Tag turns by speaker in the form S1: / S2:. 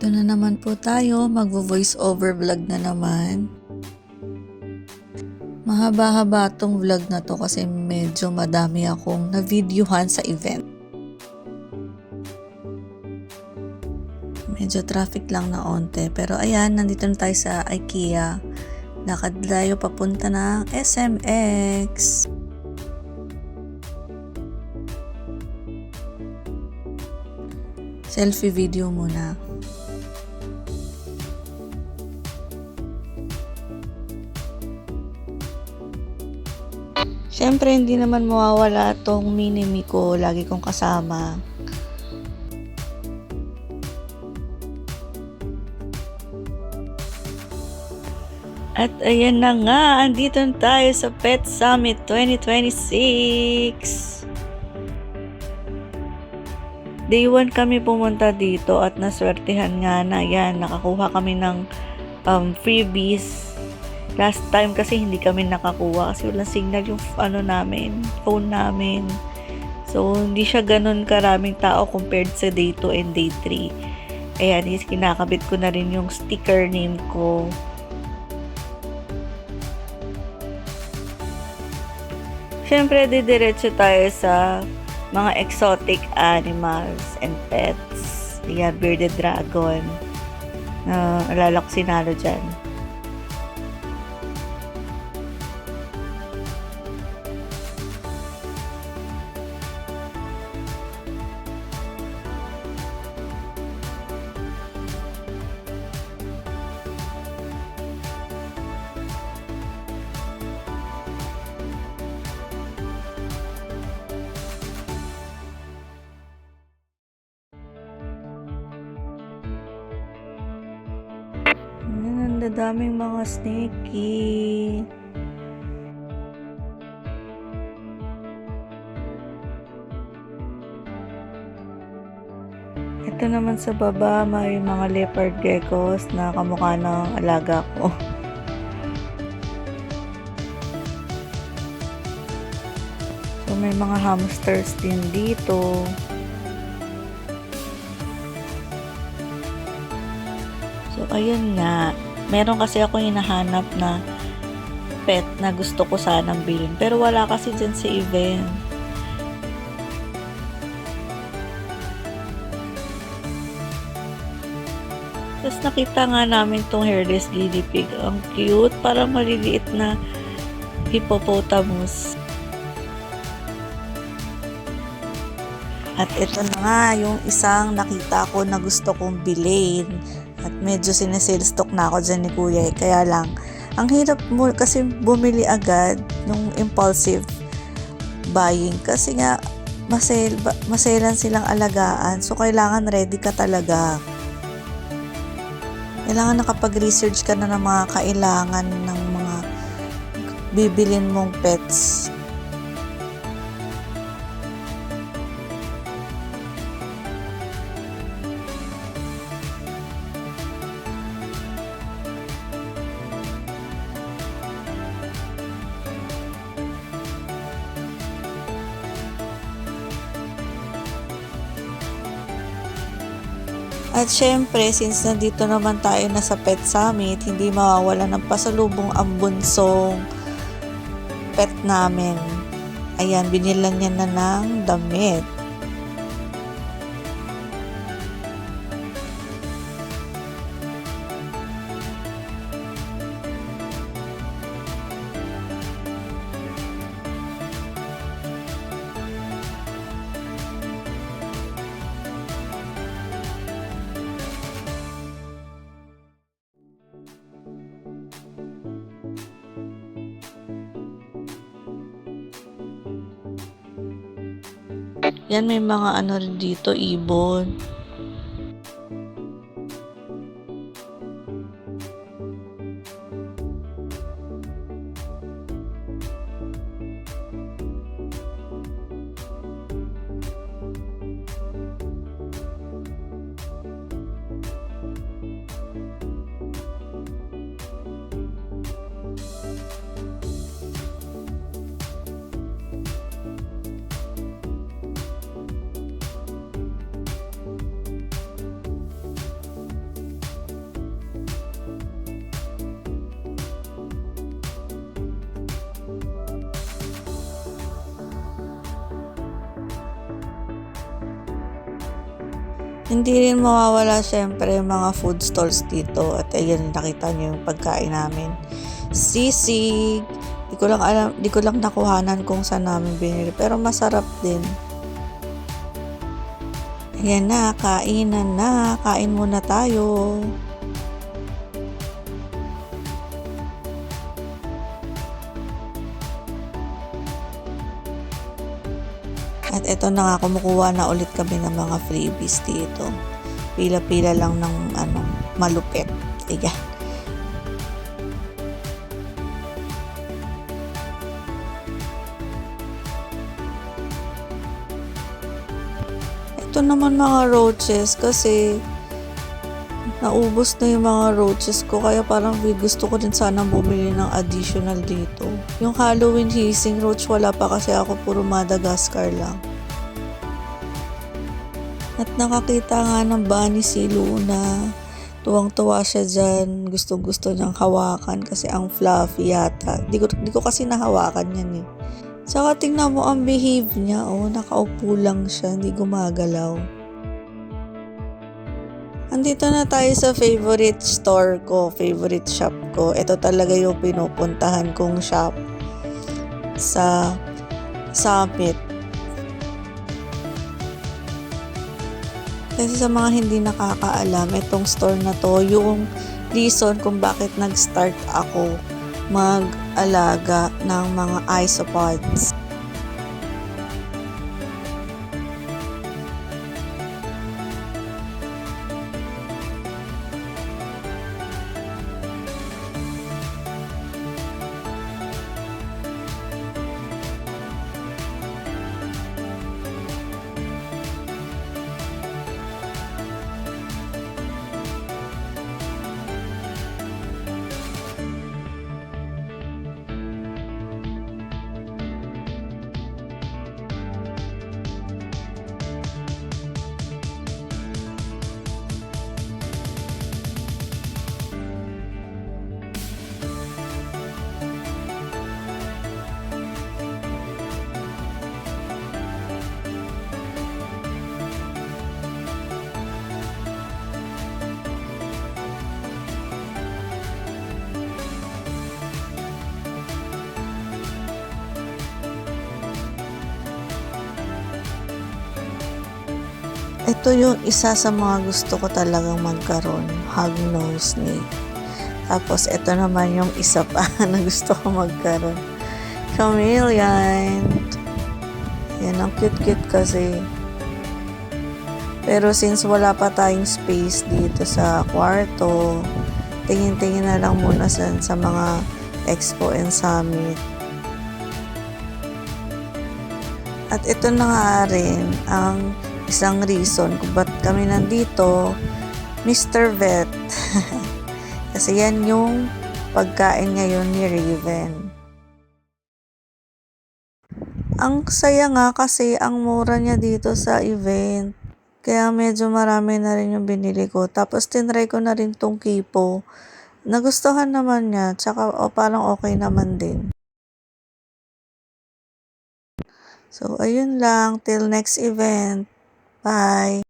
S1: Ito na naman po tayo, magvo-voice over vlog na naman. Mahaba-haba tong vlog na to kasi medyo madami akong na-videohan sa event. Medyo traffic lang na onte, pero ayan, nandito na tayo sa IKEA. Lakad tayo papunta ng SMX. Selfie video muna. Siyempre, hindi naman mawawala tong mini-me ko. Lagi kong kasama. At ayan na nga, andito na tayo sa Pet Summit 2026. Day 1 kami pumunta dito at naswertehan nga na yan. Nakakuha kami ng freebies. Last time kasi hindi kami nakakuha kasi walang signal yung phone namin. So, hindi siya ganun karaming tao compared sa day 2 and day 3. Ayan, kinakabit ko na rin yung sticker name ko. Siyempre, didiretso tayo sa mga exotic animals and pets. Ayan, bearded dragon. Alala ko sinalo dyan. Ang daming mga snakey. Ito naman sa baba, may mga leopard geckos na kamukha ng alaga ko. So, may mga hamsters din dito. So, ayun nga. Meron kasi ako hinahanap na pet na gusto ko sanang bilhin. Pero wala kasi dyan sa event. Tapos nakita nga namin tong hairless guinea pig. Ang cute. Parang maliliit na hippopotamus. At ito na nga yung isang nakita ko na gusto kong bilhin. At medyo sinesale stock na ako dyan ni Kuya. Kaya lang, ang hirap mo kasi bumili agad nung impulsive buying. Kasi nga, maselan silang alagaan. So, kailangan ready ka talaga. Kailangan nakapag-research ka na ng mga kailangan ng mga bibilin mong pets. At syempre, since nandito naman tayo na sa Pet Summit, hindi mawawala ng pasalubong ang bunsong pet namin. Ayan, binilan niya na ng damit. Yan, may mga ano rin dito, ibon. Hindi rin mawawala syempre yung mga food stalls dito. At ayan, nakita niyo yung pagkain namin. Sisig. Di ko lang nakuhanan kung saan namin binili. Pero masarap din. Ayan na, kainan na. Kain muna tayo. At eto na nga, kumukuha na ulit kami ng mga freebies dito. Pila-pila lang ng malupit. Ayan. Ito naman mga roaches kasi naubos na yung mga roaches ko kaya parang gusto ko din sana bumili ng additional dito. Yung Halloween hissing roach wala pa kasi ako, puro Madagascar lang. At nakakita nga ng bunny si Luna. Tuwang-tuwa siya dyan. Gustong-gusto niyang hawakan kasi ang fluffy yata. Di ko kasi nahawakan yan eh. Saka tingnan mo ang behave niya. Oh, nakaupo lang siya. Hindi gumagalaw. Andito na tayo sa favorite store ko. Favorite shop ko. Ito talaga yung pinupuntahan kong shop sa Summit. Kasi sa mga hindi nakakaalam, itong store na to, yung reason kung bakit nag-start ako mag-alaga ng mga isopods. Ito yung isa sa mga gusto ko talagang magkaroon, hognose snake. Tapos ito naman yung isa pa na gusto ko magkaroon, chameleon. Yan, ang cute-cute kasi. Pero since wala pa tayong space dito sa kwarto, tingin-tingin na lang muna sa mga expo and summit. At ito na nga rin ang isang reason kung ba't kami nandito, Mr. Vet. Kasi yan yung pagkain ngayon ni Raven. Ang saya nga kasi ang mura niya dito sa event. Kaya medyo marami na rin yung binili ko. Tapos tinry ko na rin tong kipo. Nagustuhan naman niya. Tsaka parang okay naman din. So ayun lang. Till next event. Bye!